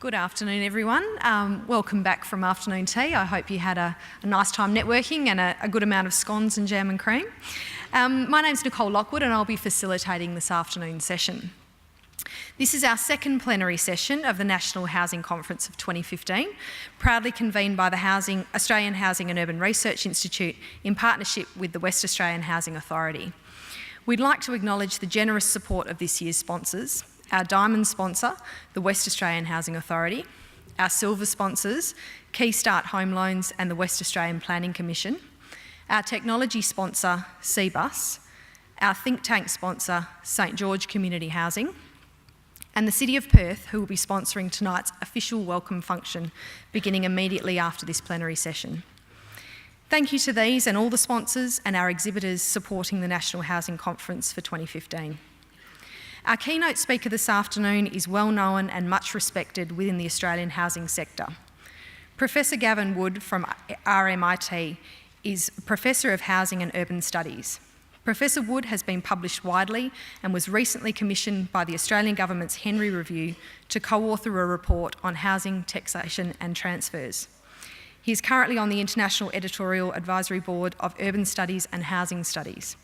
Good afternoon, everyone. Welcome back from afternoon tea. I hope you had a nice time networking and a good amount of scones and jam and cream. My name's Nicole Lockwood and I'll be facilitating this afternoon's session. This is our second plenary session of the National Housing Conference of 2015, proudly convened by the Australian Housing and Urban Research Institute in partnership with the West Australian Housing Authority. We'd like to acknowledge the generous support of this year's sponsors, our diamond sponsor, the West Australian Housing Authority, our silver sponsors, Keystart Home Loans and the West Australian Planning Commission, our technology sponsor, Cbus, our think tank sponsor, St George Community Housing, and the City of Perth, who will be sponsoring tonight's official welcome function beginning immediately after this plenary session. Thank you to these and all the sponsors and our exhibitors supporting the National Housing Conference for 2015. Our keynote speaker this afternoon is well known and much respected within the Australian housing sector. Professor Gavin Wood from RMIT is Professor of Housing and Urban Studies. Professor Wood has been published widely and was recently commissioned by the Australian Government's Henry Review to co-author a report on housing, taxation and transfers. He is currently on the International Editorial Advisory Board of Urban Studies and Housing Studies.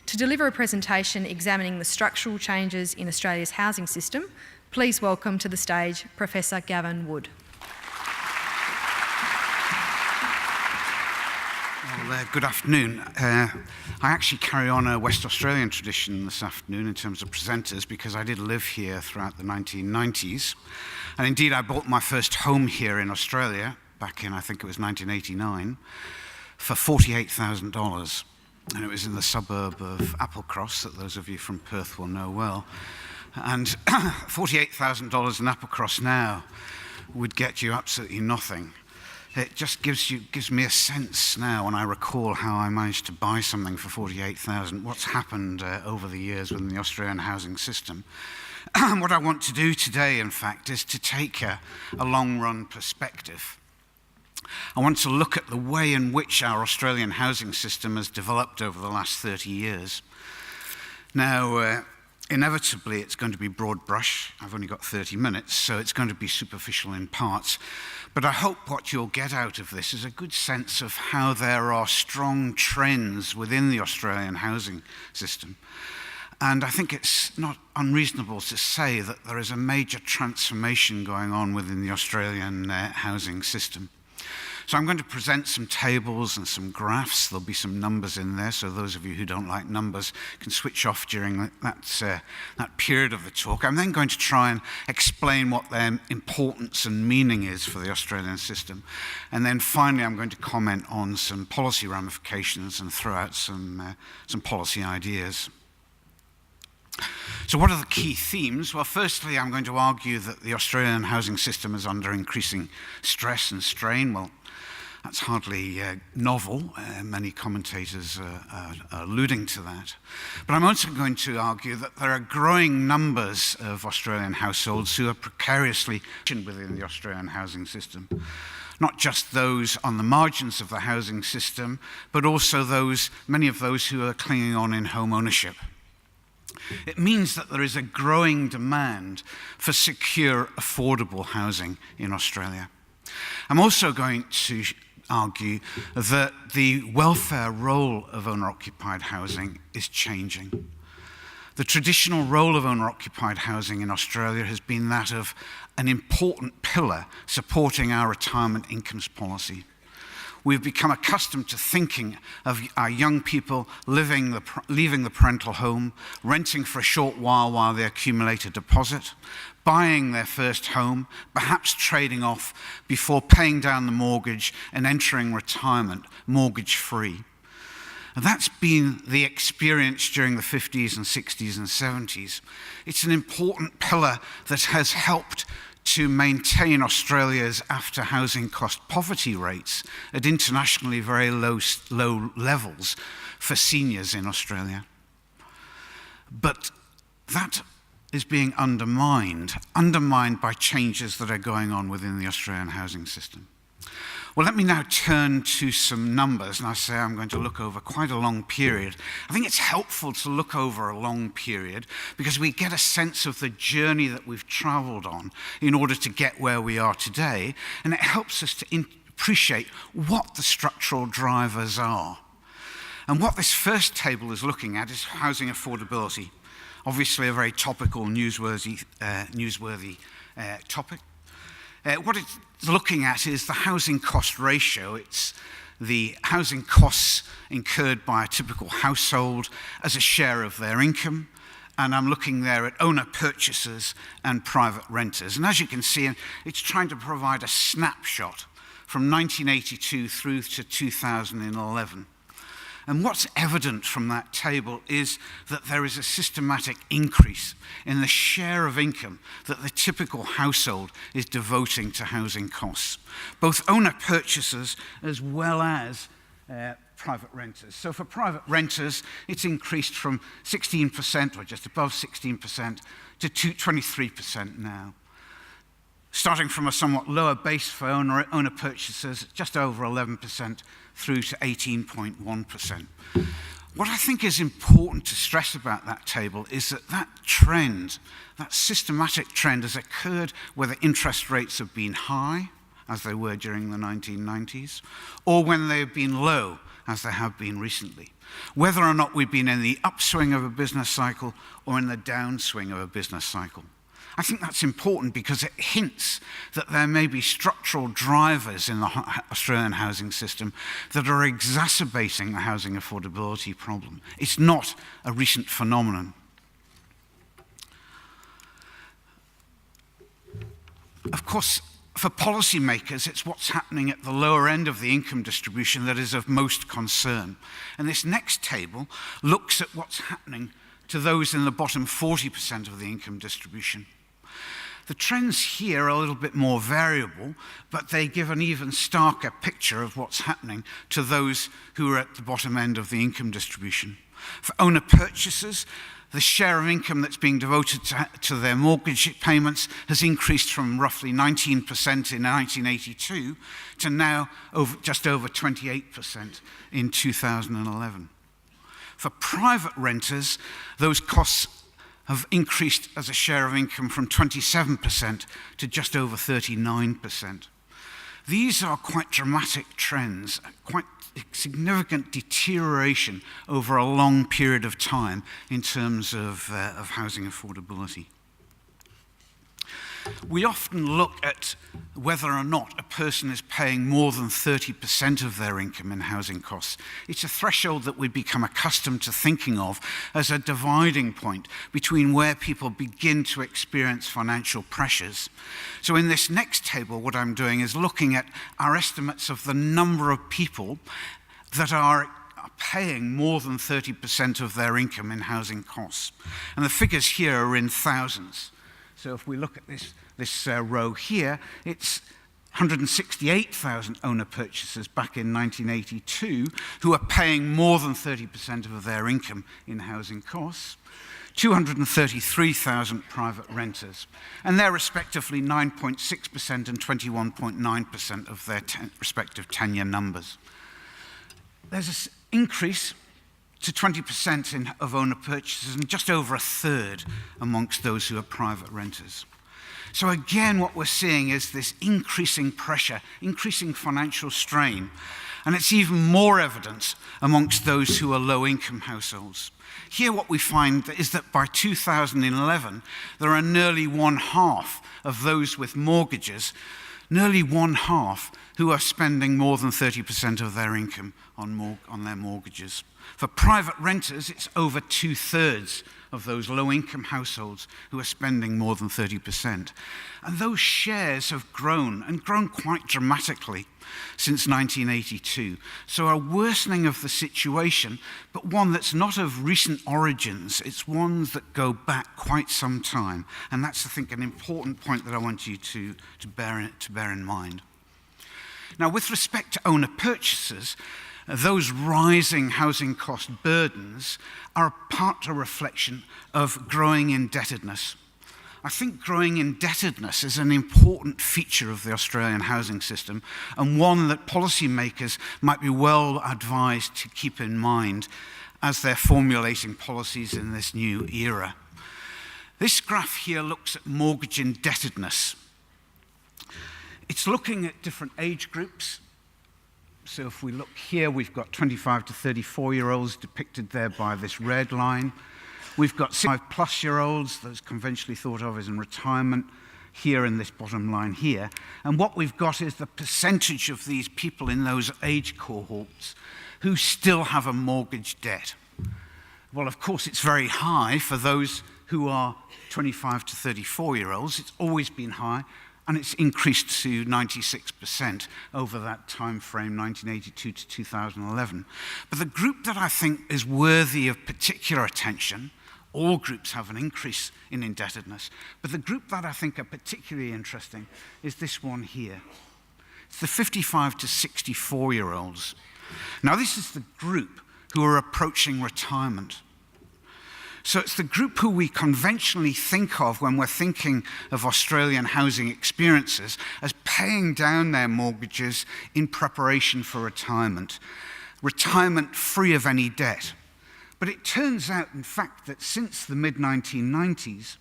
To deliver a presentation examining the structural changes in Australia's housing system, please welcome to the stage Professor Gavin Wood. Well, good afternoon. I actually carry on a West Australian tradition this afternoon in terms of presenters because I did live here throughout the 1990s. And indeed, I bought my first home here in Australia back in, I think it was 1989, for $48,000. And it was in the suburb of Applecross, that those of you from Perth will know well. And $48,000 in Applecross now would get you absolutely nothing. It just gives me a sense now when I recall how I managed to buy something for $48,000, what's happened over the years within the Australian housing system. What I want to do today, in fact, is to take a long-run perspective. I want to look at the way in which our Australian housing system has developed over the last 30 years. Now, inevitably, it's going to be broad brush. I've only got 30 minutes, so it's going to be superficial in parts. But I hope what you'll get out of this is a good sense of how there are strong trends within the Australian housing system. And I think it's not unreasonable to say that there is a major transformation going on within the Australian housing system. So I'm going to present some tables and some graphs. There'll be some numbers in there, so those of you who don't like numbers can switch off during that period of the talk. I'm then going to try and explain what their importance and meaning is for the Australian system. And then finally, I'm going to comment on some policy ramifications and throw out some policy ideas. So what are the key themes? Well, firstly, I'm going to argue that the Australian housing system is under increasing stress and strain. Well, that's hardly novel. Many commentators are alluding to that. But I'm also going to argue that there are growing numbers of Australian households who are precariously within the Australian housing system. Not just those on the margins of the housing system, but also many of those who are clinging on in home ownership. It means that there is a growing demand for secure, affordable housing in Australia. I'm also going to argue that the welfare role of owner-occupied housing is changing. The traditional role of owner-occupied housing in Australia has been that of an important pillar supporting our retirement incomes policy. We've become accustomed to thinking of our young people leaving the parental home, renting for a short while they accumulate a deposit, buying their first home, perhaps trading off before paying down the mortgage and entering retirement mortgage-free. And that's been the experience during the 50s and 60s and 70s. It's an important pillar that has helped to maintain Australia's after housing cost poverty rates at internationally very low levels for seniors in Australia. But that is being undermined by changes that are going on within the Australian housing system. Well, let me now turn to some numbers, and I say I'm going to look over quite a long period. I think it's helpful to look over a long period because we get a sense of the journey that we've traveled on in order to get where we are today, and it helps us to appreciate what the structural drivers are. And what this first table is looking at is housing affordability. Obviously a very topical, newsworthy topic. What it's looking at is the housing cost ratio. It's the housing costs incurred by a typical household as a share of their income. And I'm looking there at owner purchasers and private renters. And as you can see, it's trying to provide a snapshot from 1982 through to 2011. And what's evident from that table is that there is a systematic increase in the share of income that the typical household is devoting to housing costs, both owner purchasers as well as private renters. So for private renters, it's increased from 16%, or just above 16%, to 23% now. Starting from a somewhat lower base for owner purchasers, just over 11%, through to 18.1%. What I think is important to stress about that table is that that trend, that systematic trend, has occurred whether interest rates have been high, as they were during the 1990s, or when they have been low, as they have been recently. Whether or not we've been in the upswing of a business cycle or in the downswing of a business cycle. I think that's important because it hints that there may be structural drivers in the Australian housing system that are exacerbating the housing affordability problem. It's not a recent phenomenon. Of course, for policymakers, it's what's happening at the lower end of the income distribution that is of most concern. And this next table looks at what's happening to those in the bottom 40% of the income distribution. The trends here are a little bit more variable, but they give an even starker picture of what's happening to those who are at the bottom end of the income distribution. For owner purchasers, the share of income that's being devoted to their mortgage payments has increased from roughly 19% in 1982 to now just over 28% in 2011. For private renters, those costs have increased as a share of income from 27% to just over 39%. These are quite dramatic trends, quite significant deterioration over a long period of time in terms of housing affordability. We often look at whether or not a person is paying more than 30% of their income in housing costs. It's a threshold that we become accustomed to thinking of as a dividing point between where people begin to experience financial pressures. So in this next table, what I'm doing is looking at our estimates of the number of people that are paying more than 30% of their income in housing costs. And the figures here are in thousands. So if we look at this row here, it's 168,000 owner purchasers back in 1982 who are paying more than 30% of their income in housing costs, 233,000 private renters, and they're respectively 9.6% and 21.9% of their respective tenure numbers. There's an increase to 20% of owner purchases and just over a third amongst those who are private renters. So again, what we're seeing is this increasing pressure, increasing financial strain, and it's even more evident amongst those who are low-income households. Here what we find is that by 2011, there are nearly one-half of those with mortgages, nearly one-half who are spending more than 30% of their income on their mortgages. For private renters, it's over 2/3 of those low-income households who are spending more than 30%. And those shares have grown, and grown quite dramatically since 1982. So a worsening of the situation, but one that's not of recent origins. It's ones that go back quite some time. And that's, I think, an important point that I want you to bear in mind. Now, with respect to owner purchases, those rising housing cost burdens are part a reflection of growing indebtedness. I think growing indebtedness is an important feature of the Australian housing system, and one that policymakers might be well advised to keep in mind as they're formulating policies in this new era. This graph here looks at mortgage indebtedness. It's looking at different age groups. So if we look here, we've got 25 to 34-year-olds depicted there by this red line. We've got 65-plus-year-olds, those conventionally thought of as in retirement, here in this bottom line here. And what we've got is the percentage of these people in those age cohorts who still have a mortgage debt. Well, of course, it's very high for those who are 25 to 34-year-olds. It's always been high, and it's increased to 96% over that time frame, 1982 to 2011. But the group that I think is worthy of particular attention, all groups have an increase in indebtedness, but the group that I think are particularly interesting is this one here. It's the 55 to 64-year-olds. Now, this is the group who are approaching retirement. So it's the group who we conventionally think of when we're thinking of Australian housing experiences as paying down their mortgages in preparation for retirement free of any debt. But it turns out, in fact, that since the mid-1990s,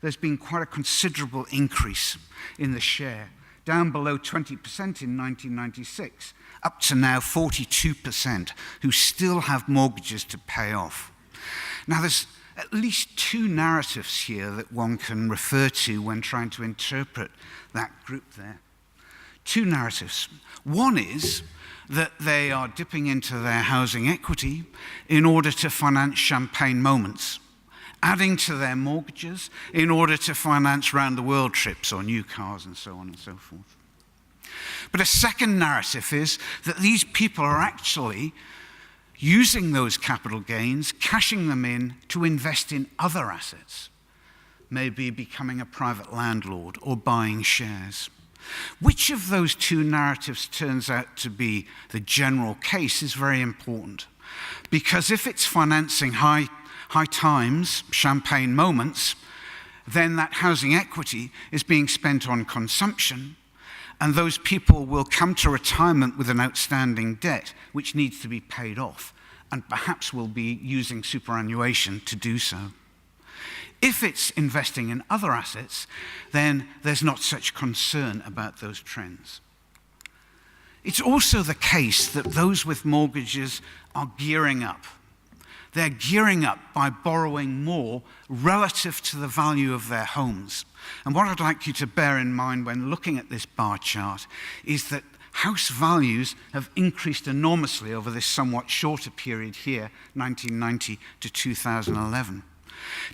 there's been quite a considerable increase in the share, down below 20% in 1996, up to now 42% who still have mortgages to pay off. Now, there's at least two narratives here that one can refer to when trying to interpret that group there. Two narratives. One is that they are dipping into their housing equity in order to finance champagne moments, adding to their mortgages in order to finance round-the-world trips or new cars and so on and so forth. But a second narrative is that these people are actually using those capital gains, cashing them in to invest in other assets, maybe becoming a private landlord or buying shares. Which of those two narratives turns out to be the general case is very important. Because if it's financing high times, champagne moments, then that housing equity is being spent on consumption, and those people will come to retirement with an outstanding debt which needs to be paid off, and perhaps will be using superannuation to do so. If it's investing in other assets, then there's not such concern about those trends. It's also the case that those with mortgages are gearing up. They're gearing up by borrowing more relative to the value of their homes. And what I'd like you to bear in mind when looking at this bar chart is that house values have increased enormously over this somewhat shorter period here, 1990 to 2011.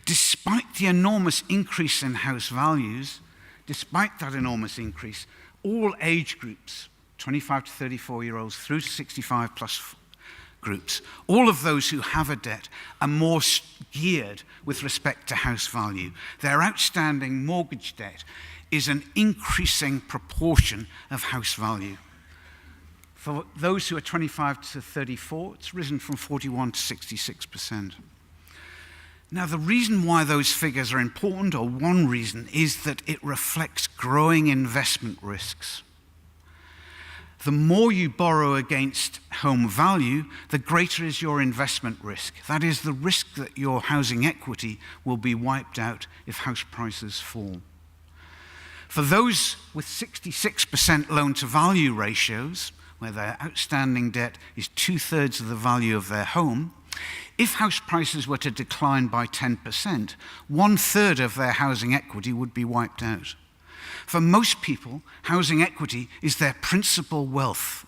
Despite the enormous increase in house values, despite that enormous increase, all age groups, 25 to 34-year-olds through to 65-plus groups, all of those who have a debt are more geared with respect to house value. Their outstanding mortgage debt is an increasing proportion of house value. For those who are 25 to 34, it's risen from 41 to 66%. Now, the reason why those figures are important, or one reason, is that it reflects growing investment risks. The more you borrow against home value, the greater is your investment risk. That is the risk that your housing equity will be wiped out if house prices fall. For those with 66% loan-to-value ratios, where their outstanding debt is 2/3 of the value of their home, if house prices were to decline by 10%, 1/3 of their housing equity would be wiped out. For most people, housing equity is their principal wealth,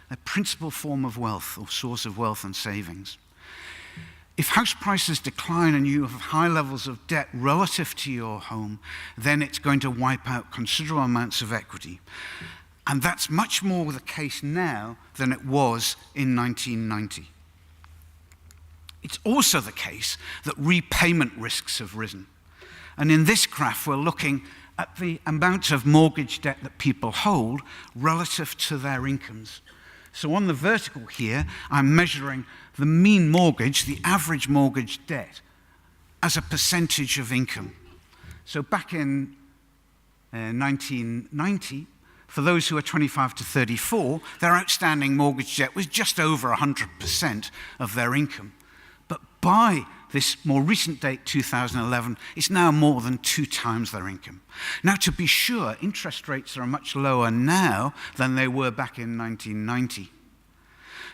their principal form of wealth or source of wealth and savings. If house prices decline and you have high levels of debt relative to your home, then it's going to wipe out considerable amounts of equity. And that's much more the case now than it was in 1990. It's also the case that repayment risks have risen. And in this graph, we're looking at the amount of mortgage debt that people hold relative to their incomes. So on the vertical here, I'm measuring the mean mortgage, the average mortgage debt, as a percentage of income. So back in 1990, for those who are 25 to 34, their outstanding mortgage debt was just over 100% of their income. But by this more recent date, 2011, it's now more than 2 times their income. Now, to be sure, interest rates are much lower now than they were back in 1990,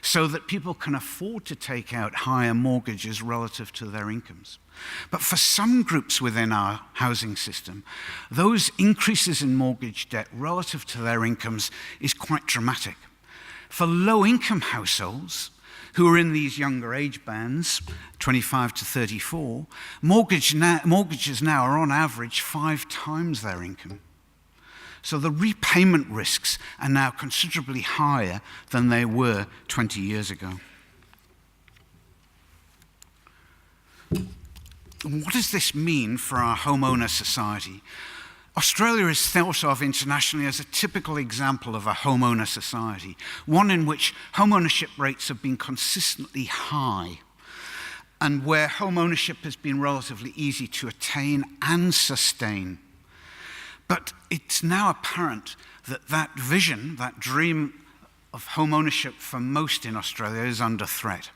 so that people can afford to take out higher mortgages relative to their incomes. But for some groups within our housing system, those increases in mortgage debt relative to their incomes is quite dramatic. For low-income households, who are in these younger age bands, 25 to 34, mortgages now are on average 5 times their income. So the repayment risks are now considerably higher than they were 20 years ago. What does this mean for our homeowner society? Australia is thought of internationally as a typical example of a homeowner society, one in which home ownership rates have been consistently high and where home ownership has been relatively easy to attain and sustain. But it's now apparent that that vision, that dream of home ownership for most in Australia is under threat.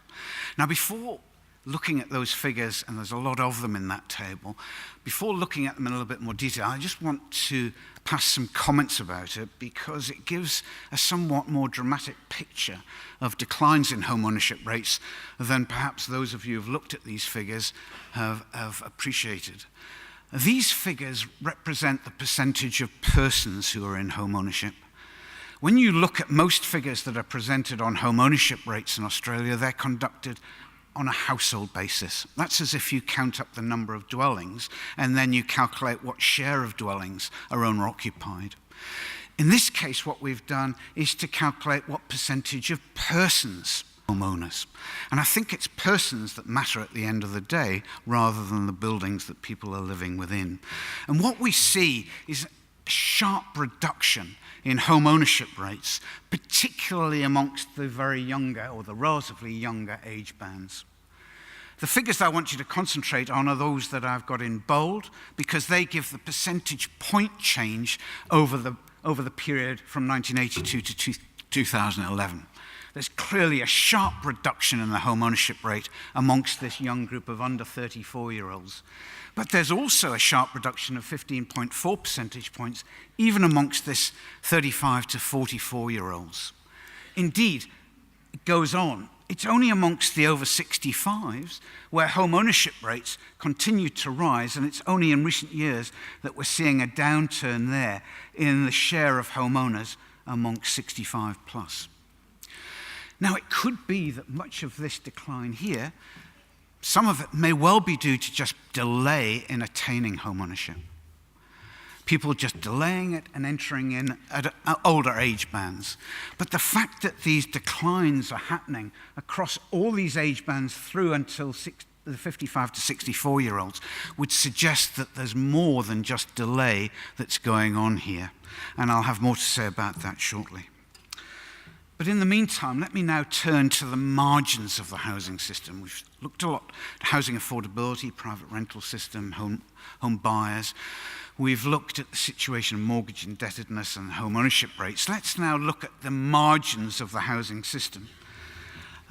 Now, before looking at those figures, and there's a lot of them in that table, before looking at them in a little bit more detail, I just want to pass some comments about it because it gives a somewhat more dramatic picture of declines in home ownership rates than perhaps those of you who have looked at these figures have appreciated. These figures represent the percentage of persons who are in home ownership. When you look at most figures that are presented on home ownership rates in Australia, they're conducted on a household basis. That's as if you count up the number of dwellings and then you calculate what share of dwellings are owner-occupied. In this case, what we've done is to calculate what percentage of persons homeowners. And I think it's persons that matter at the end of the day rather than the buildings that people are living within. And what we see is a sharp reduction in home ownership rates, particularly amongst the very younger or the relatively younger age bands. The figures I want you to concentrate on are those that I've got in bold because they give the percentage point change over the period from 1982 to 2011. There's clearly a sharp reduction in the home ownership rate amongst this young group of under 34-year-olds. But there's also a sharp reduction of 15.4 percentage points even amongst this 35 to 44-year-olds. Indeed, it goes on. It's only amongst the over 65s where home ownership rates continue to rise, and it's only in recent years that we're seeing a downturn there in the share of homeowners amongst 65 plus. Now, it could be that much of this decline here, some of it may well be due to just delay in attaining home ownership. People just delaying it and entering in at older age bands. But the fact that these declines are happening across all these age bands through until the 55 to 64-year-olds would suggest that there's more than just delay that's going on here. And I'll have more to say about that shortly. But in the meantime, let me now turn to the margins of the housing system. We've looked a lot at housing affordability, private rental system, home buyers. We've looked at the situation of mortgage indebtedness and home ownership rates. Let's now look at the margins of the housing system.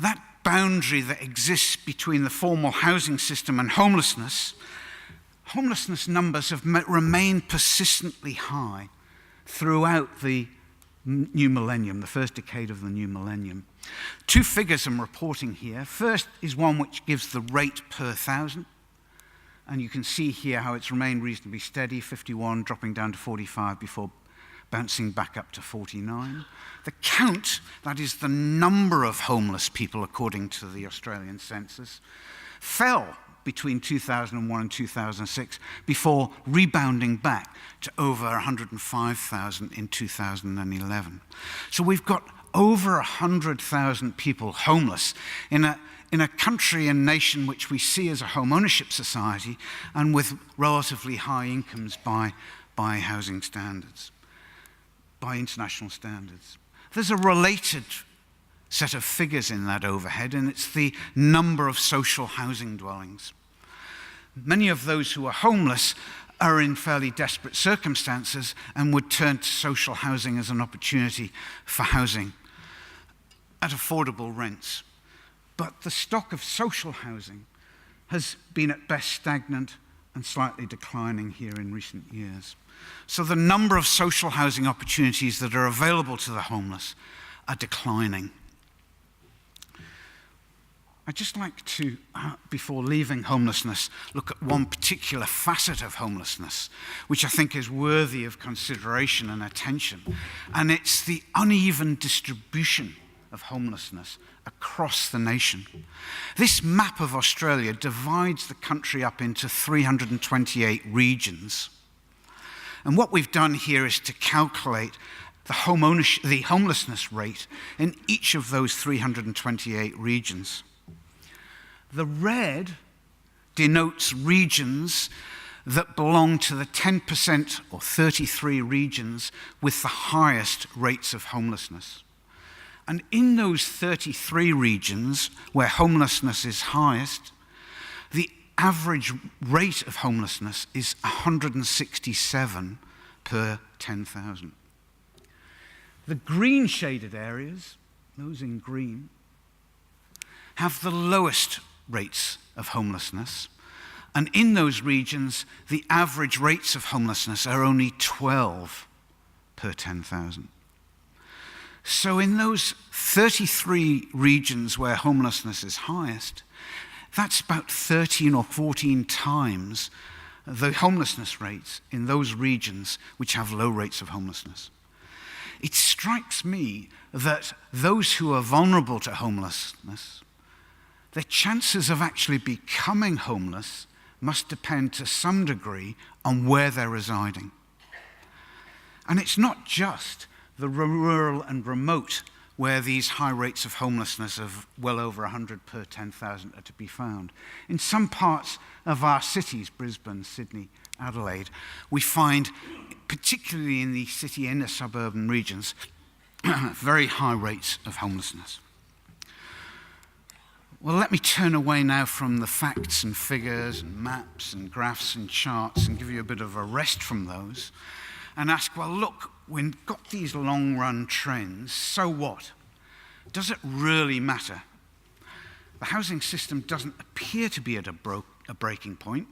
That boundary that exists between the formal housing system and homelessness numbers have remained persistently high throughout the new millennium, the first decade of the new millennium. 2 figures I'm reporting here. First is one which gives the rate per thousand. And you can see here how it's remained reasonably steady, 51 dropping down to 45 before bouncing back up to 49. The count, that is the number of homeless people according to the Australian census, fell between 2001 and 2006 before rebounding back to over 105,000 in 2011. So we've got over 100,000 people homeless in a country and nation which we see as a home ownership society and with relatively high incomes by housing standards, by international standards. There's a related set of figures in that overhead, and it's the number of social housing dwellings. Many of those who are homeless are in fairly desperate circumstances and would turn to social housing as an opportunity for housing at affordable rents. But the stock of social housing has been at best stagnant and slightly declining here in recent years. So the number of social housing opportunities that are available to the homeless are declining. I'd just like to, before leaving homelessness, look at one particular facet of homelessness, which I think is worthy of consideration and attention, and it's the uneven distribution of homelessness across the nation. This map of Australia divides the country up into 328 regions. And what we've done here is to calculate the homelessness rate in each of those 328 regions. The red denotes regions that belong to the 10% or 33 regions with the highest rates of homelessness. And in those 33 regions where homelessness is highest, the average rate of homelessness is 167 per 10,000. The green shaded areas, those in green, have the lowest rates of homelessness. And in those regions, the average rates of homelessness are only 12 per 10,000. So in those 33 regions where homelessness is highest, that's about 13 or 14 times the homelessness rates in those regions which have low rates of homelessness. It strikes me that those who are vulnerable to homelessness, their chances of actually becoming homeless must depend to some degree on where they're residing. And it's not just the rural and remote where these high rates of homelessness of well over 100 per 10,000 are to be found. In some parts of our cities, Brisbane, Sydney, Adelaide, we find, particularly in the city and the suburban regions, very high rates of homelessness. Well, let me turn away now from the facts and figures and maps and graphs and charts and give you a bit of a rest from those and ask, well, look, we've got these long-run trends, so what? Does it really matter? The housing system doesn't appear to be at a breaking point.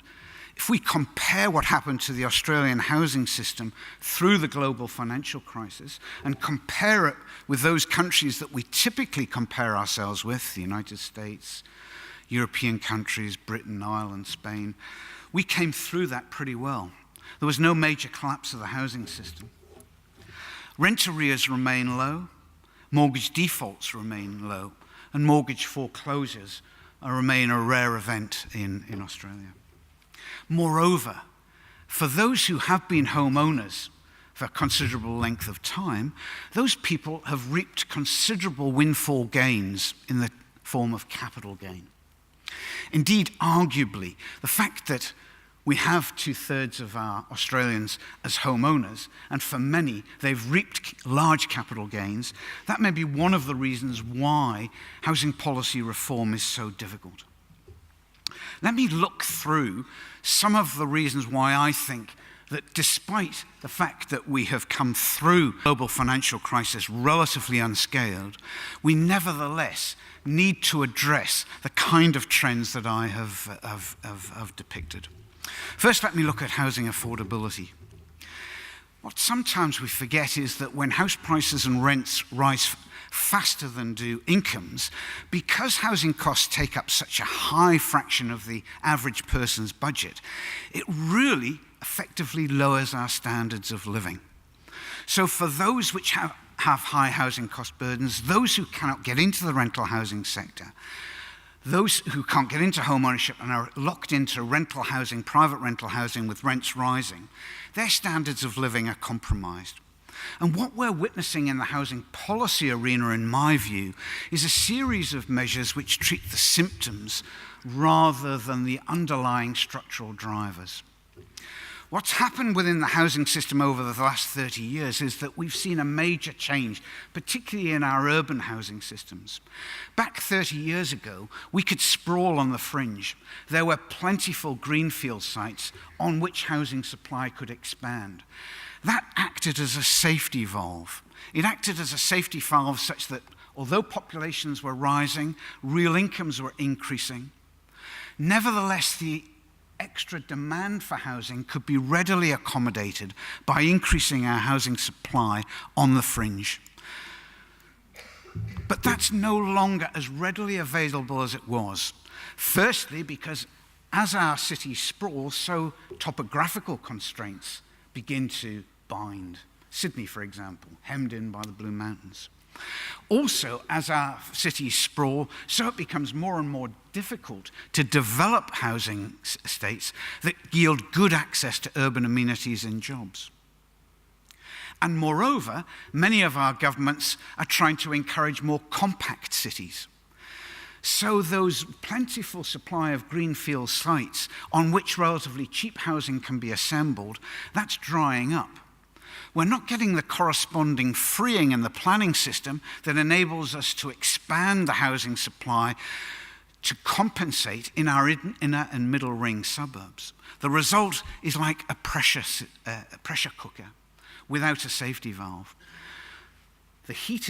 If we compare what happened to the Australian housing system through the global financial crisis and compare it with those countries that we typically compare ourselves with, the United States, European countries, Britain, Ireland, Spain, we came through that pretty well. There was no major collapse of the housing system. Rent arrears remain low, mortgage defaults remain low, and mortgage foreclosures remain a rare event in Australia. Moreover, for those who have been homeowners for a considerable length of time, those people have reaped considerable windfall gains in the form of capital gain. Indeed, arguably, the fact that we have 2/3 of our Australians as homeowners, and for many, they've reaped large capital gains, that may be one of the reasons why housing policy reform is so difficult. Let me look through some of the reasons why I think that despite the fact that we have come through global financial crisis relatively unscathed, we nevertheless need to address the kind of trends that I have depicted. First, let me look at housing affordability. What sometimes we forget is that when house prices and rents rise faster than do incomes, because housing costs take up such a high fraction of the average person's budget, it really effectively lowers our standards of living. So for those which have high housing cost burdens, those who cannot get into the rental housing sector, those who can't get into home ownership and are locked into rental housing, private rental housing with rents rising, their standards of living are compromised. And what we're witnessing in the housing policy arena, in my view, is a series of measures which treat the symptoms rather than the underlying structural drivers. What's happened within the housing system over the last 30 years is that we've seen a major change, particularly in our urban housing systems. Back 30 years ago, we could sprawl on the fringe. There were plentiful greenfield sites on which housing supply could expand. That acted as a safety valve. It acted as a safety valve such that although populations were rising, real incomes were increasing, nevertheless, the extra demand for housing could be readily accommodated by increasing our housing supply on the fringe. But that's no longer as readily available as it was. Firstly, because as our cities sprawl, so topographical constraints begin to bind. Sydney, for example, hemmed in by the Blue Mountains. Also, as our cities sprawl, so it becomes more and more difficult to develop housing estates that yield good access to urban amenities and jobs. And moreover, many of our governments are trying to encourage more compact cities. So those plentiful supply of greenfield sites on which relatively cheap housing can be assembled, that's drying up. We're not getting the corresponding freeing in the planning system that enables us to expand the housing supply to compensate in our inner and middle ring suburbs. The result is like a pressure cooker without a safety valve. The heat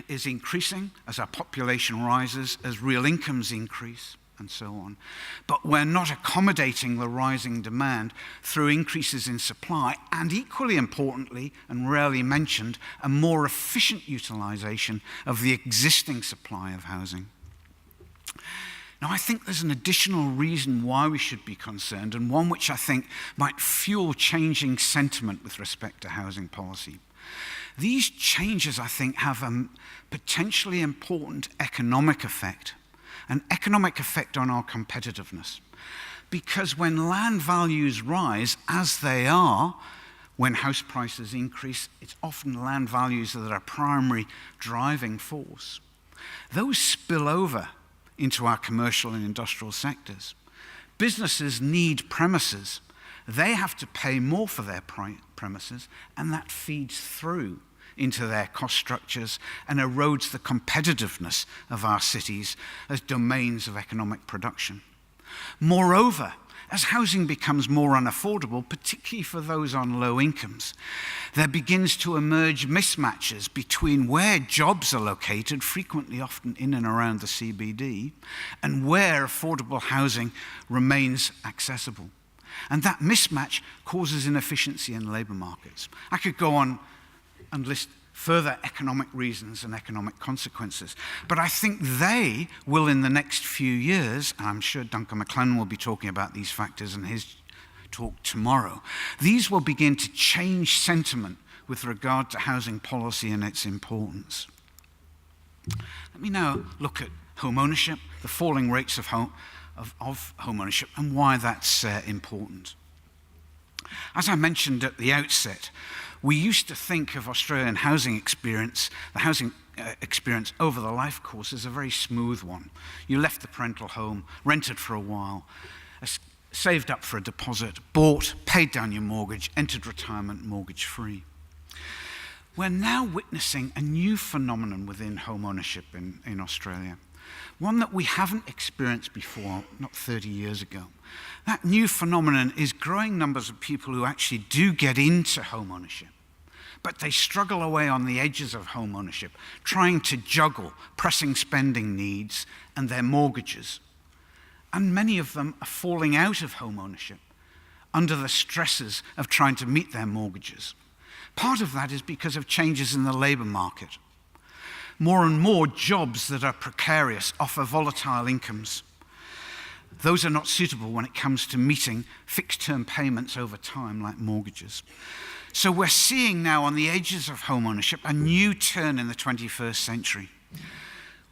is increasing as our population rises, as real incomes increase, and so on. But we're not accommodating the rising demand through increases in supply, and equally importantly, and rarely mentioned, a more efficient utilization of the existing supply of housing. Now, I think there's an additional reason why we should be concerned, and one which I think might fuel changing sentiment with respect to housing policy. These changes, I think, have a potentially important economic effect, an economic effect on our competitiveness. Because when land values rise, as they are, when house prices increase, it's often land values that are a primary driving force. Those spill over into our commercial and industrial sectors. Businesses need premises. They have to pay more for their premises, and that feeds through into their cost structures and erodes the competitiveness of our cities as domains of economic production. Moreover, as housing becomes more unaffordable, particularly for those on low incomes, there begins to emerge mismatches between where jobs are located, frequently often in and around the CBD, and where affordable housing remains accessible. And that mismatch causes inefficiency in labour markets. I could go on and list further economic reasons and economic consequences. But I think they will, in the next few years, and I'm sure Duncan McLennan will be talking about these factors in his talk tomorrow, these will begin to change sentiment with regard to housing policy and its importance. Let me now look at home ownership, the falling rates of home ownership, and why that's important. As I mentioned at the outset, we used to think of Australian housing experience, the housing experience over the life course, as a very smooth one. You left the parental home, rented for a while, saved up for a deposit, bought, paid down your mortgage, entered retirement mortgage-free. We're now witnessing a new phenomenon within home ownership in Australia, one that we haven't experienced before, not 30 years ago. That new phenomenon is growing numbers of people who actually do get into home ownership, but they struggle away on the edges of home ownership, trying to juggle pressing spending needs and their mortgages. And many of them are falling out of home ownership under the stresses of trying to meet their mortgages. Part of that is because of changes in the labour market. More and more jobs that are precarious offer volatile incomes. Those are not suitable when it comes to meeting fixed-term payments over time, like mortgages. So we're seeing now on the edges of home ownership a new turn in the 21st century.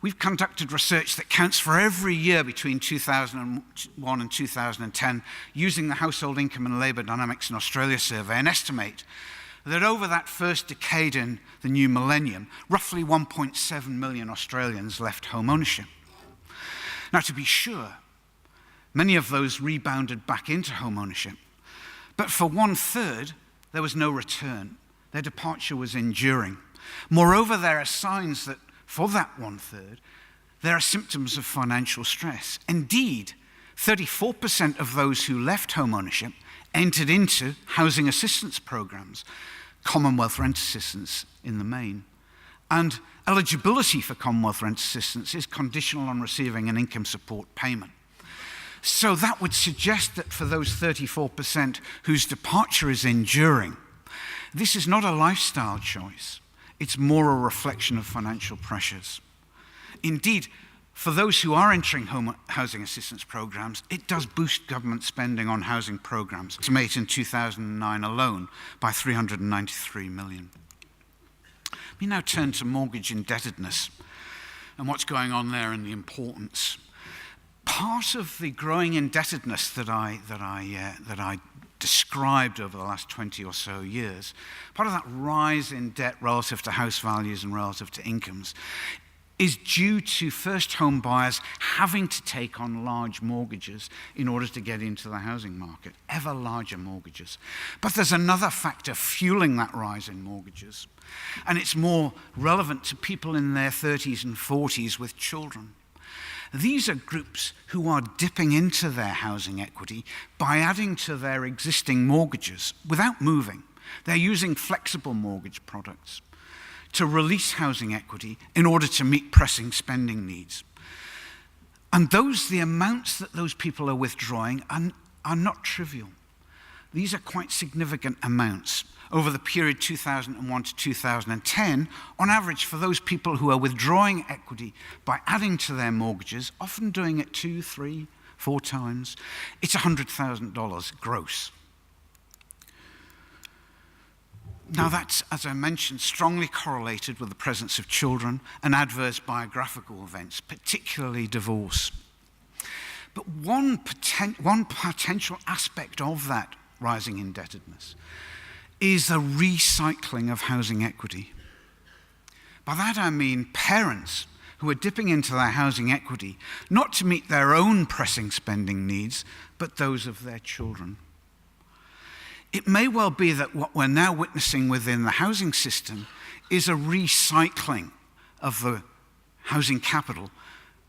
We've conducted research that counts for every year between 2001 and 2010, using the Household Income and Labour Dynamics in Australia survey, and estimate that over that first decade in the new millennium, roughly 1.7 million Australians left home ownership. Now, to be sure, many of those rebounded back into home ownership, But for 1/3, there was no return. Their departure was enduring. Moreover, there are signs that for that 1/3, there are symptoms of financial stress. Indeed, 34% of those who left home ownership entered into housing assistance programs, Commonwealth rent assistance in the main. And eligibility for Commonwealth rent assistance is conditional on receiving an income support payment. So that would suggest that for those 34% whose departure is enduring, this is not a lifestyle choice. It's more a reflection of financial pressures. Indeed, for those who are entering housing assistance programs, it does boost government spending on housing programs, estimated in 2009 alone by 393 million. We now turn to mortgage indebtedness and what's going on there and the importance. Part of the growing indebtedness that I described over the last 20 or so years, part of that rise in debt relative to house values and relative to incomes, is due to first home buyers having to take on large mortgages in order to get into the housing market, ever larger mortgages. But there's another factor fueling that rise in mortgages, and it's more relevant to people in their 30s and 40s with children. These are groups who are dipping into their housing equity by adding to their existing mortgages without moving. They're using flexible mortgage products to release housing equity in order to meet pressing spending needs. And the amounts that those people are withdrawing are not trivial. These are quite significant amounts. Over the period 2001 to 2010, on average, for those people who are withdrawing equity by adding to their mortgages, often doing it 2, 3, 4 times, it's $100,000 gross. Now that's, as I mentioned, strongly correlated with the presence of children and adverse biographical events, particularly divorce. But one potential aspect of that rising indebtedness is the recycling of housing equity. By that I mean parents who are dipping into their housing equity, not to meet their own pressing spending needs, but those of their children. It may well be that what we're now witnessing within the housing system is a recycling of the housing capital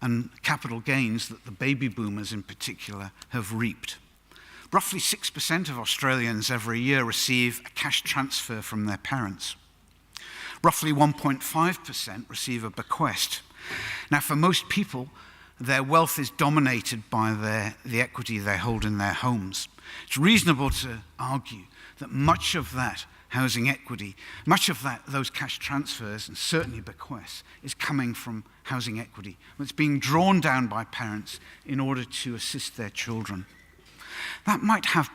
and capital gains that the baby boomers in particular have reaped. Roughly 6% of Australians every year receive a cash transfer from their parents. Roughly 1.5% receive a bequest. Now, for most people, their wealth is dominated by the equity they hold in their homes. It's reasonable to argue that much of that housing equity, much of those cash transfers, and certainly bequests, is coming from housing equity. It's being drawn down by parents in order to assist their children. That might have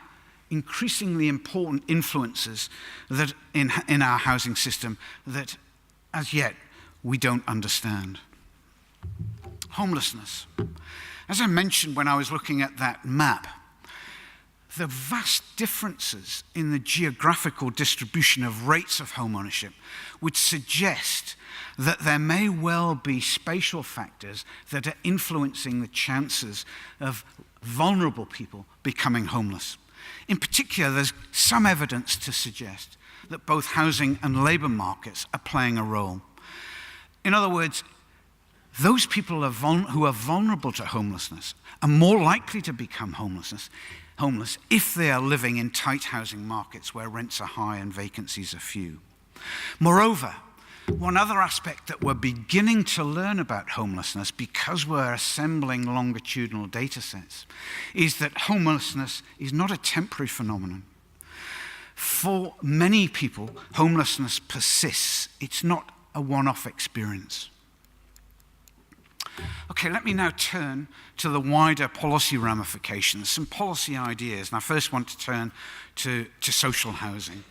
increasingly important influences that in our housing system that, as yet, we don't understand. Homelessness. As I mentioned when I was looking at that map, the vast differences in the geographical distribution of rates of home ownership would suggest that there may well be spatial factors that are influencing the chances of vulnerable people becoming homeless. In particular, there's some evidence to suggest that both housing and labour markets are playing a role. In other words, those people who are vulnerable to homelessness are more likely to become homeless if they are living in tight housing markets where rents are high and vacancies are few. Moreover, one other aspect that we're beginning to learn about homelessness because we're assembling longitudinal data sets is that homelessness is not a temporary phenomenon. For many people, homelessness persists. It's not a one-off experience. Okay, let me now turn to the wider policy ramifications, some policy ideas. And I first want to turn to social housing.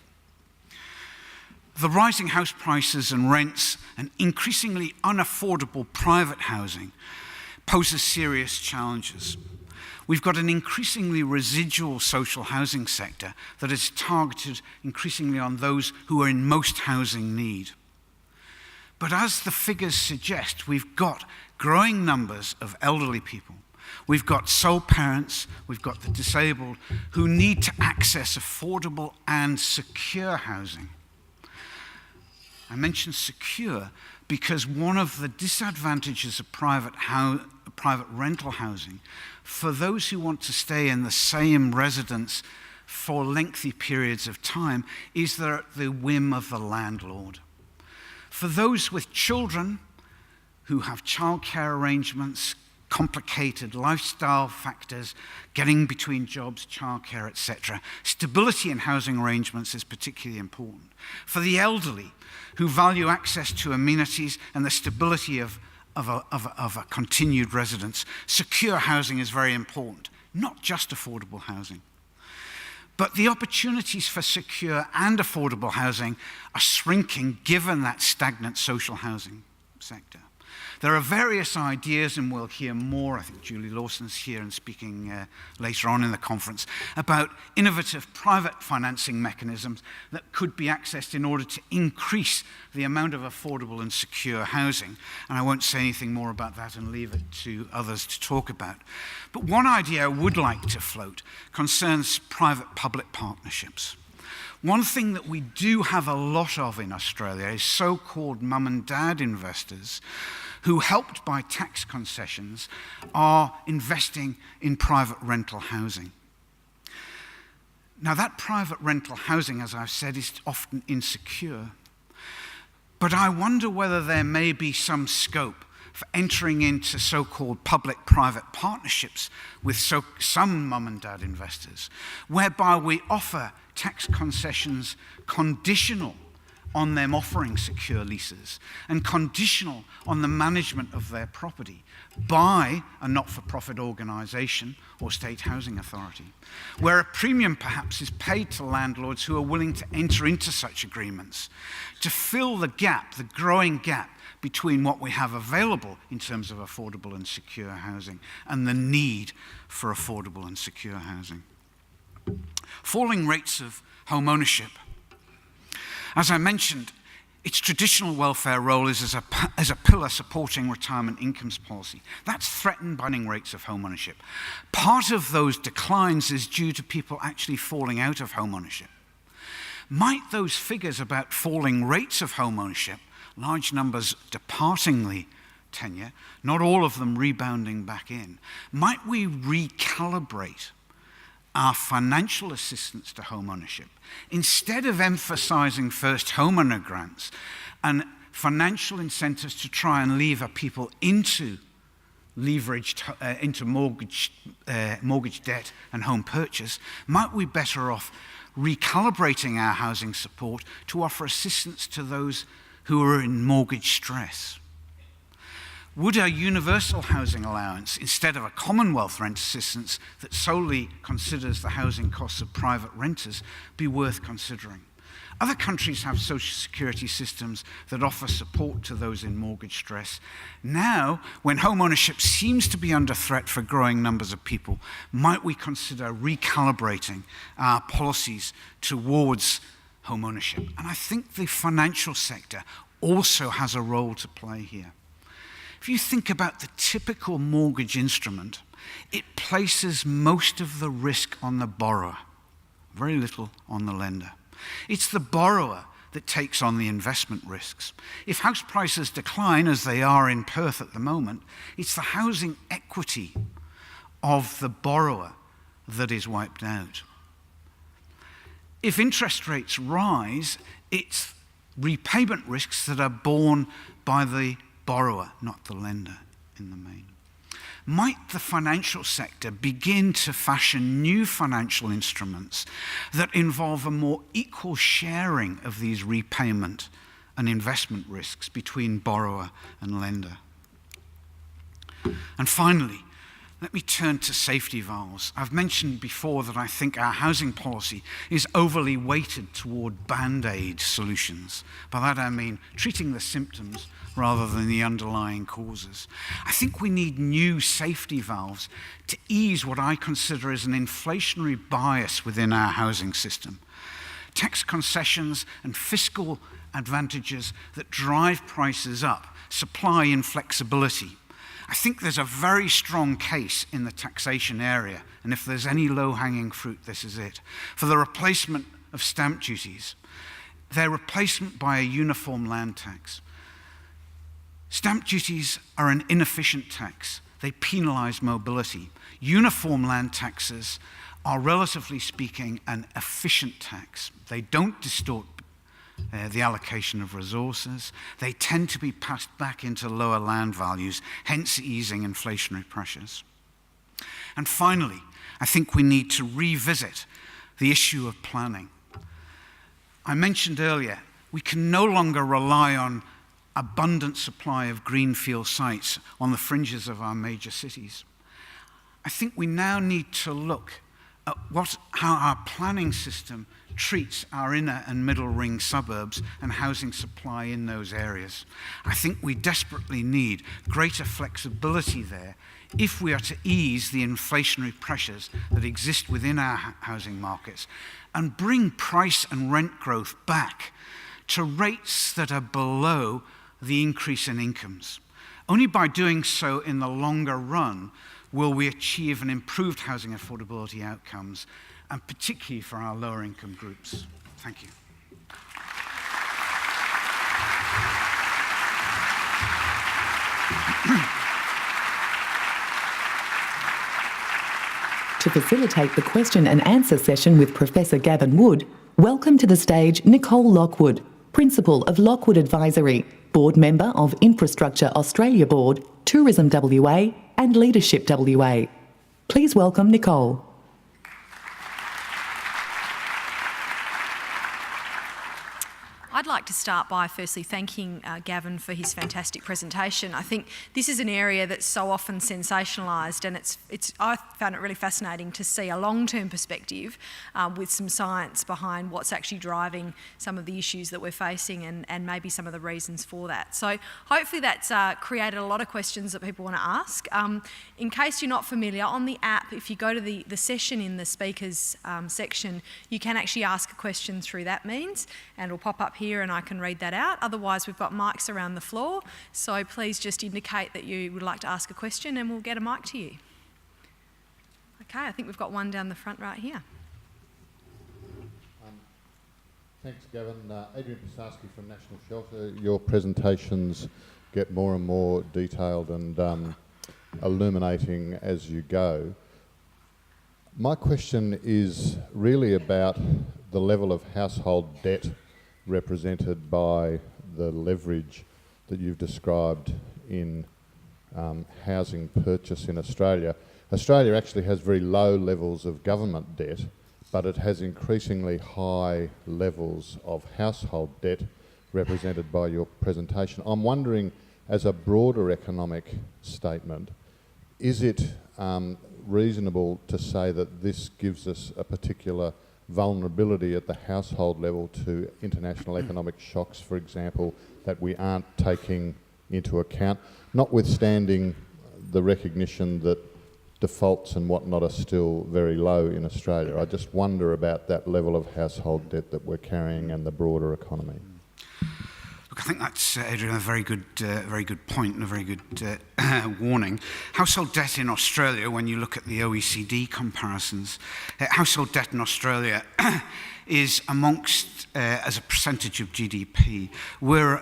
The rising house prices and rents and increasingly unaffordable private housing poses serious challenges. We've got an increasingly residual social housing sector that is targeted increasingly on those who are in most housing need. But as the figures suggest, we've got growing numbers of elderly people We've got sole parents, we've got the disabled who need to access affordable and secure housing. I mention secure because one of the disadvantages of private rental housing for those who want to stay in the same residence for lengthy periods of time is they're at the whim of the landlord. For those with children who have childcare arrangements, complicated lifestyle factors, getting between jobs, childcare, etc., stability in housing arrangements is particularly important. For the elderly who value access to amenities and the stability of a continued residence, secure housing is very important, not just affordable housing. But the opportunities for secure and affordable housing are shrinking given that stagnant social housing sector. There are various ideas, and we'll hear more, I think Julie Lawson's here and speaking later on in the conference, about innovative private financing mechanisms that could be accessed in order to increase the amount of affordable and secure housing. And I won't say anything more about that and leave it to others to talk about. But one idea I would like to float concerns private-public partnerships. One thing that we do have a lot of in Australia is so-called mum and dad investors who, helped by tax concessions, are investing in private rental housing. Now, that private rental housing, as I've said, is often insecure. But I wonder whether there may be some scope for entering into so-called public-private partnerships with some mum and dad investors, whereby we offer tax concessions conditional on them offering secure leases and conditional on the management of their property by a not-for-profit organisation or state housing authority, where a premium perhaps is paid to landlords who are willing to enter into such agreements to fill the gap, the growing gap between what we have available in terms of affordable and secure housing and the need for affordable and secure housing. Falling rates of home ownership. As I mentioned, its traditional welfare role is as a pillar supporting retirement incomes policy. That's threatened by falling rates of home ownership. Part of those declines is due to people actually falling out of home ownership. Might those figures about falling rates of home ownership, large numbers departing the tenure, not all of them rebounding back in, might we recalibrate our financial assistance to home ownership, instead of emphasizing first homeowner grants and financial incentives to try and lever people into mortgage debt and home purchase, might we better off recalibrating our housing support to offer assistance to those who are in mortgage stress? Would a universal housing allowance, instead of a Commonwealth rent assistance that solely considers the housing costs of private renters, be worth considering? Other countries have social security systems that offer support to those in mortgage stress. Now, when home ownership seems to be under threat for growing numbers of people, might we consider recalibrating our policies towards home ownership? And I think the financial sector also has a role to play here. If you think about the typical mortgage instrument, it places most of the risk on the borrower, very little on the lender. It's the borrower that takes on the investment risks. If house prices decline, as they are in Perth at the moment, it's the housing equity of the borrower that is wiped out. If interest rates rise, it's repayment risks that are borne by the borrower, not the lender in the main. Might the financial sector begin to fashion new financial instruments that involve a more equal sharing of these repayment and investment risks between borrower and lender? And finally, let me turn to safety valves. I've mentioned before that I think our housing policy is overly weighted toward band-aid solutions. By that I mean treating the symptoms rather than the underlying causes. I think we need new safety valves to ease what I consider as an inflationary bias within our housing system. Tax concessions and fiscal advantages that drive prices up supply inflexibility. I think there's a very strong case in the taxation area, and if there's any low-hanging fruit, this is it, for the replacement of stamp duties, their replacement by a uniform land tax. Stamp duties are an inefficient tax. They penalise mobility. Uniform land taxes are, relatively speaking, an efficient tax. They don't distort the allocation of resources. They tend to be passed back into lower land values, hence easing inflationary pressures. And finally, I think we need to revisit the issue of planning. I mentioned earlier, we can no longer rely on abundant supply of greenfield sites on the fringes of our major cities. I think we now need to look at how our planning system treats our inner and middle ring suburbs and housing supply in those areas. I think we desperately need greater flexibility there if we are to ease the inflationary pressures that exist within our housing markets and bring price and rent growth back to rates that are below the increase in incomes. Only by doing so in the longer run will we achieve an improved housing affordability outcomes, and particularly for our lower income groups. Thank you. To facilitate the question and answer session with Professor Gavin Wood, welcome to the stage Nicole Lockwood, Principal of Lockwood Advisory, Board Member of Infrastructure Australia Board, Tourism WA and Leadership WA. Please welcome Nicole. I'd like to start by firstly thanking Gavin for his fantastic presentation. I think this is an area that's so often sensationalised, and I found it really fascinating to see a long-term perspective with some science behind what's actually driving some of the issues that we're facing and maybe some of the reasons for that. So hopefully that's created a lot of questions that people want to ask. In case you're not familiar, on the app, if you go to the session in the speakers section, you can actually ask a question through that means, and it'll pop up here and I can read that out. Otherwise, we've got mics around the floor, so please just indicate that you would like to ask a question and we'll get a mic to you. Okay, I think we've got one down the front right here. Thanks, Gavin. Adrian Pisarski from National Shelter. Your presentations get more and more detailed and illuminating as you go. My question is really about the level of household debt represented by the leverage that you've described in housing purchase in Australia. Australia actually has very low levels of government debt, but it has increasingly high levels of household debt represented by your presentation. I'm wondering, as a broader economic statement, is it reasonable to say that this gives us a particular vulnerability at the household level to international economic shocks, for example, that we aren't taking into account, notwithstanding the recognition that defaults and whatnot are still very low in Australia? I just wonder about that level of household debt that we're carrying and the broader economy. Look, I think that's, Adrian, a very good point and a very good warning. Household debt in Australia, when you look at the OECD comparisons, household debt in Australia is amongst, as a percentage of GDP, we're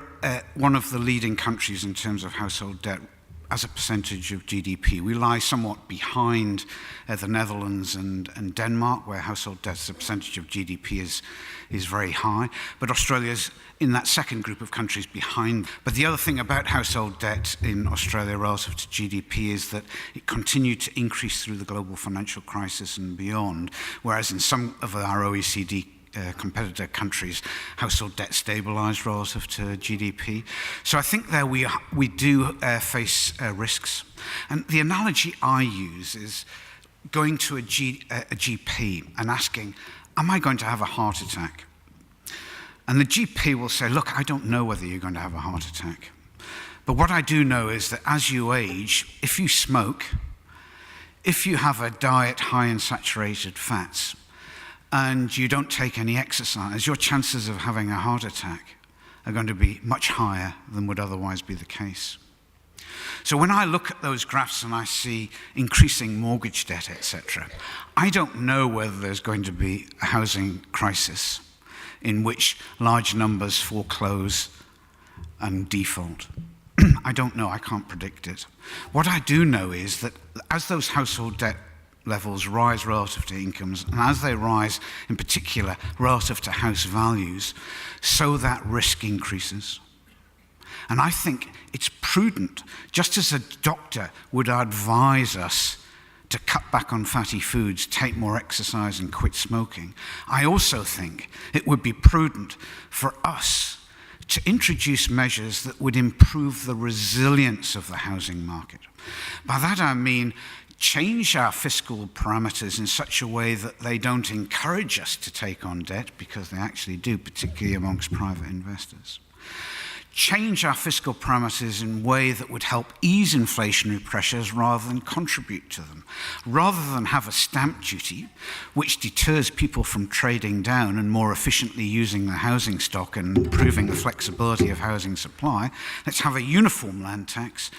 one of the leading countries in terms of household debt as a percentage of GDP. We lie somewhat behind the Netherlands and Denmark, where household debt as a percentage of GDP is very high. But Australia's in that second group of countries behind. But the other thing about household debt in Australia relative to GDP is that it continued to increase through the global financial crisis and beyond, whereas in some of our OECD competitor countries, household debt stabilised relative to GDP. So I think there we do face risks. And the analogy I use is going to a GP and asking, am I going to have a heart attack? And the GP will say, look, I don't know whether you're going to have a heart attack. But what I do know is that as you age, if you smoke, if you have a diet high in saturated fats, and you don't take any exercise, your chances of having a heart attack are going to be much higher than would otherwise be the case. So when I look at those graphs and I see increasing mortgage debt, etc., I don't know whether there's going to be a housing crisis in which large numbers foreclose and default. I don't know, I can't predict it. What I do know is that as those household debt levels rise relative to incomes, and as they rise in particular relative to house values, so that risk increases. And I think it's prudent, just as a doctor would advise us to cut back on fatty foods, take more exercise and quit smoking, I also think it would be prudent for us to introduce measures that would improve the resilience of the housing market. By that I mean change our fiscal parameters in such a way that they don't encourage us to take on debt, because they actually do, particularly amongst private investors. Change our fiscal parameters in a way that would help ease inflationary pressures rather than contribute to them. Rather than have a stamp duty, which deters people from trading down and more efficiently using the housing stock and improving the flexibility of housing supply, let's have a uniform land tax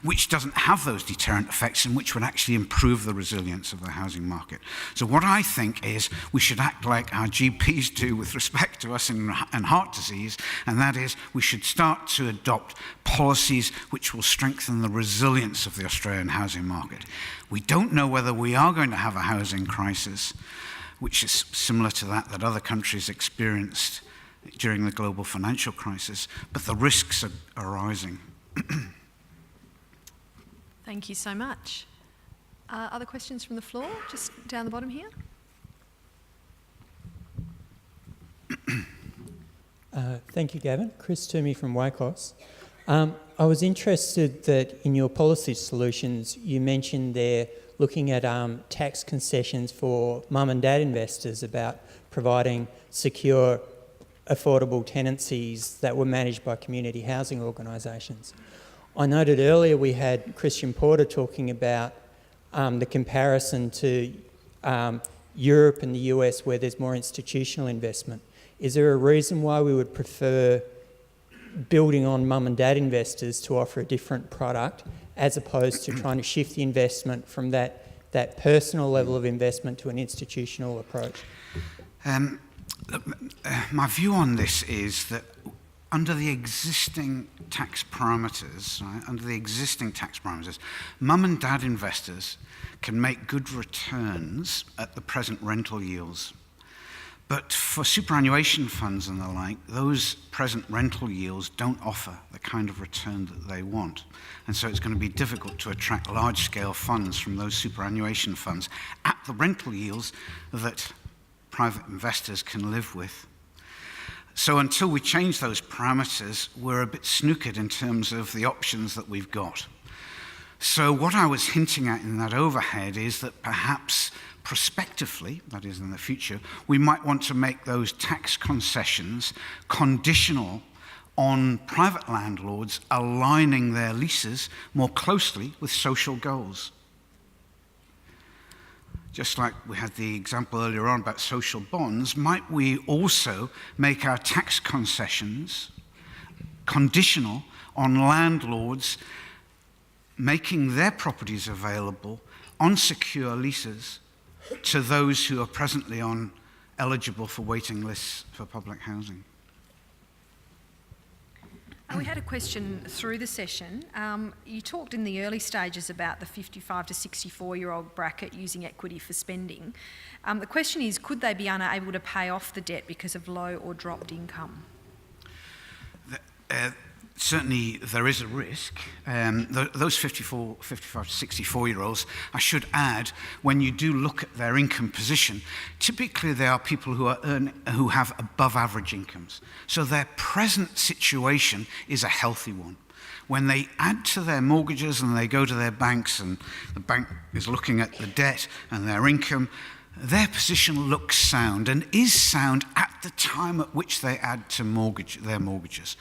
which doesn't have those deterrent effects and which would actually improve the resilience of the housing market. So what I think is we should act like our GPs do with respect to us in heart disease, and that is we should start to adopt policies which will strengthen the resilience of the Australian housing market. We don't know whether we are going to have a housing crisis, which is similar to that other countries experienced during the global financial crisis, but the risks are rising. Thank you so much. Other questions from the floor? Just down the bottom here. Thank you, Gavin. Chris Toomey from Waikos. I was interested that in your policy solutions, you mentioned there looking at tax concessions for mum and dad investors about providing secure, affordable tenancies that were managed by community housing organisations. I noted earlier we had Christian Porter talking about the comparison to Europe and the US, where there's more institutional investment. Is there a reason why we would prefer building on mum and dad investors to offer a different product, as opposed to trying to shift the investment from that personal level of investment to an institutional approach? My view on this is that under the existing tax parameters, mum and dad investors can make good returns at the present rental yields. But for superannuation funds and the like, those present rental yields don't offer the kind of return that they want. And so it's going to be difficult to attract large-scale funds from those superannuation funds at the rental yields that private investors can live with. So until we change those parameters, we're a bit snookered in terms of the options that we've got. So what I was hinting at in that overhead is that perhaps prospectively, that is in the future, we might want to make those tax concessions conditional on private landlords aligning their leases more closely with social goals. Just like we had the example earlier on about social bonds, might we also make our tax concessions conditional on landlords making their properties available on secure leases to those who are presently eligible for waiting lists for public housing? We had a question through the session. You talked in the early stages about the 55 to 64-year-old bracket using equity for spending. The question is, could they be unable to pay off the debt because of low or dropped income? Certainly there is a risk. Those 55 to 64-year-olds, I should add, when you do look at their income position, typically they are people who have above average incomes. So their present situation is a healthy one. When they add to their mortgages and they go to their banks and the bank is looking at the debt and their income, their position looks sound and is sound at the time at which they add to their mortgages.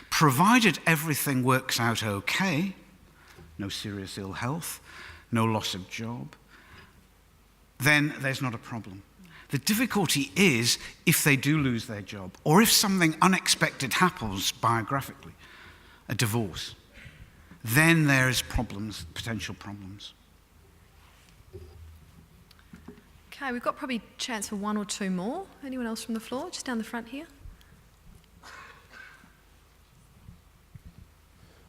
Provided everything works out okay, no serious ill health, no loss of job, then there's not a problem. The difficulty is if they do lose their job, or if something unexpected happens biographically, a divorce. then there's problems, potential problems. Okay, we've got probably a chance for one or two more. Anyone else from the floor? Just down the front here.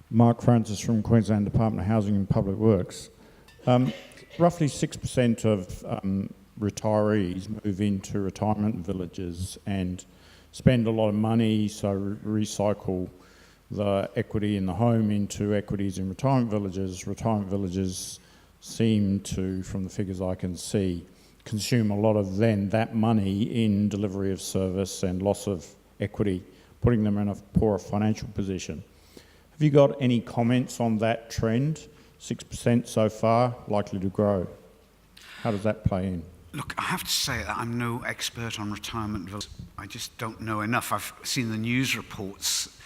Mark Francis from Queensland Department of Housing and Public Works. Roughly 6% of retirees move into retirement villages and spend a lot of money, so recycle the equity in the home into equities in retirement villages. Retirement villages seem to, from the figures I can see, consume a lot of then that money in delivery of service and loss of equity, putting them in a poorer financial position. Have you got any comments on that trend? 6% so far, likely to grow. How does that play in? Look, I have to say that I'm no expert on retirement villages. I just don't know enough. I've seen the news reports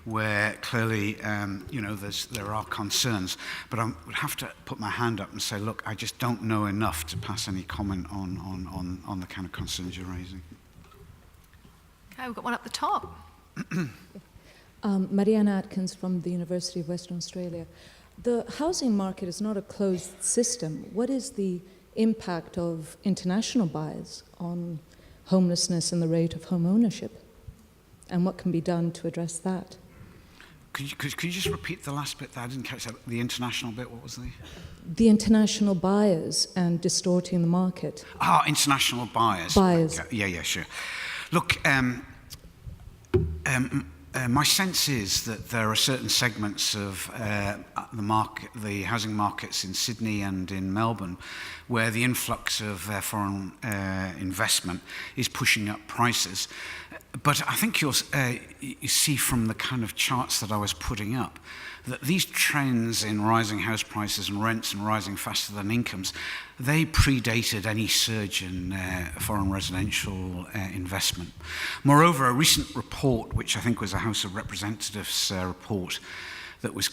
where clearly, there are concerns, but I would have to put my hand up and say, look, I just don't know enough to pass any comment on the kind of concerns you're raising. Okay, we've got one up the top. Marianne Atkins from the University of Western Australia. The housing market is not a closed system. What is the impact of international buyers on homelessness and the rate of home ownership? And what can be done to address that? Could you just repeat the last bit that I didn't catch that? The international bit, what was the? The international buyers and distorting the market. International buyers. Buyers. Yeah, sure. Look, my sense is that there are certain segments of the housing markets in Sydney and in Melbourne where the influx of foreign investment is pushing up prices. But I think you see from the kind of charts that I was putting up that these trends in rising house prices and rents and rising faster than incomes, they predated any surge in foreign residential investment. Moreover, a recent report, which I think was a House of Representatives report, that was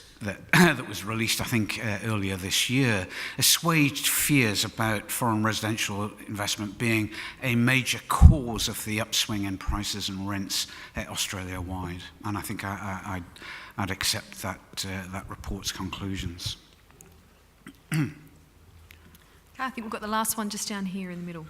released, I think, earlier this year, assuaged fears about foreign residential investment being a major cause of the upswing in prices and rents Australia-wide. And I think I'd accept that report's conclusions. Okay, I think we've got the last one just down here in the middle.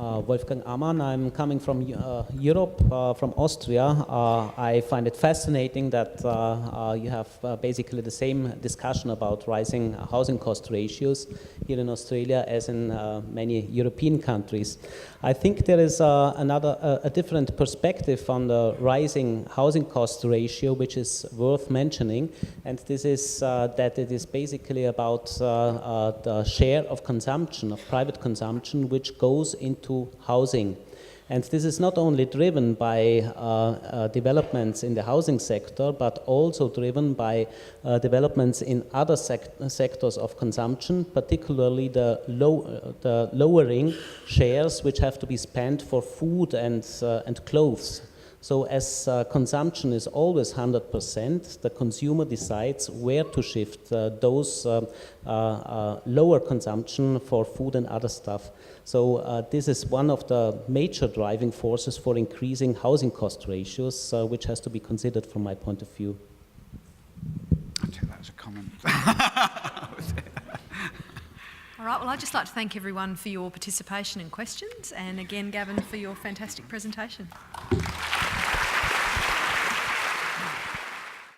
Wolfgang Ammann. I'm coming from Europe, from Austria. I find it fascinating that you have basically the same discussion about rising housing cost ratios here in Australia as in many European countries. I think there is a different perspective on the rising housing cost ratio, which is worth mentioning, and this is that it is basically about the share of consumption, of private consumption, which goes into housing. And this is not only driven by developments in the housing sector, but also driven by developments in other sectors of consumption, particularly the lowering shares which have to be spent for food and clothes. So as consumption is always 100%, the consumer decides where to shift those lower consumption for food and other stuff. So this is one of the major driving forces for increasing housing cost ratios, which has to be considered from my point of view. I'll take that as a comment. All right, well, I'd just like to thank everyone for your participation and questions, and again, Gavin, for your fantastic presentation.